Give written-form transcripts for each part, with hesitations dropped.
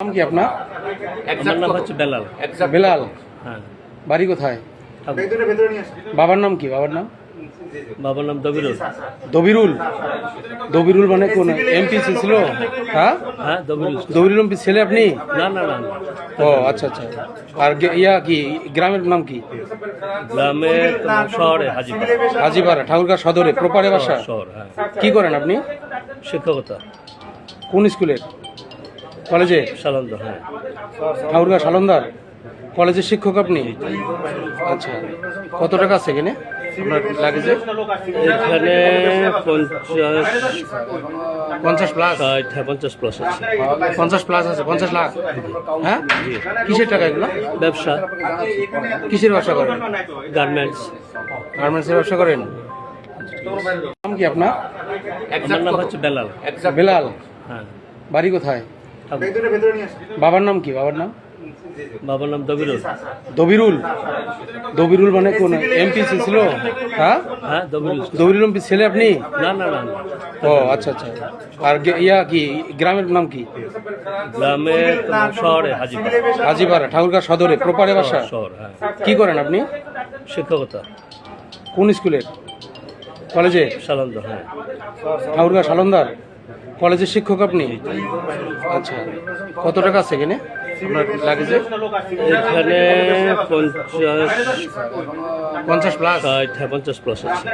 নাম কি আপনার? আমার নাম হচ্ছে বেলাল। বেলাল। হ্যাঁ। বাড়ি কোথায়? ঠাকুর। বাবার নাম কি? বাবার নাম বাবার নাম দবিরুল। দবিরুল। দবিরুল মানে কোন এমপি ছিল? হ্যাঁ, হ্যাঁ দবিরুল। দবিরুল এমপি ছেলে আপনি? না না না না। ও আচ্ছা আচ্ছা। আর ইয়া কি গ্রামের নাম কি? গ্রামে শহরে হাজিপাড়া। হাজিপাড়া ঠাকুরগাঁ সদরে প্রপারে বাসা? শহর, হ্যাঁ। কি করেন আপনি? শিক্ষকতা। কোন স্কুলের? কলেজে? সালন্দ, হ্যাঁ। ঠাকুরগাঁ সালন্দার কলেজের শিক্ষক আপনি? আচ্ছা, কত টাকা আছে এখানে আপনার লাগেজে? এখানে 50 প্লাস? 50 প্লাস আছে। 50 প্লাস আছে? 50 লাখ? হ্যাঁ, কিসের টাকা এগুলো? ব্যবসা, কিসের ব্যবসা করেন? গার্মেন্টস। গার্মেন্টসের ব্যবসা করেন? নাম কি আপনার? আমার নাম হচ্ছে বেলাল। বেলাল। হ্যাঁ। বাড়ি কোথায়? ঠাকুর। বাবার নাম কি? বাবার নাম বাবার নাম দবিরুল। দবিরুল। দবিরুল মানে কোন এমপি ছিল? হ্যাঁ, হ্যাঁ দবিরুল। দবিরুল এমপি ছেলে আপনি? না না না না। ও আচ্ছা আচ্ছা। আর ইয়া কি গ্রামের নাম কি? গ্রামে শহরে হাজিপাড়া। হাজিপাড়া ঠাকুরগাঁ সদরে প্রপারে বাসা? শহর, হ্যাঁ। কি করেন আপনি? শিক্ষকতা। কোন স্কুলের? কলেজে? সালন্দ, হ্যাঁ। ঠাকুরগাঁ সালন্দার কলেজের শিক্ষক আপনি? আচ্ছা, কত টাকা আছে এখানে আপনার লাগেজে? এখানে 50 প্লাস? 50 প্লাস আছে।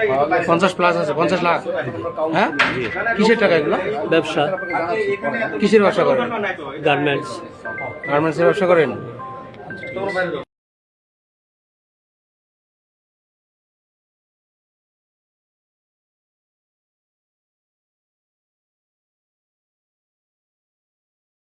50 প্লাস আছে? 50 লাখ? হ্যাঁ, কিসের টাকা এগুলো? ব্যবসা, কিসের ব্যবসা করেন? গার্মেন্টস। গার্মেন্টসের ব্যবসা করেন?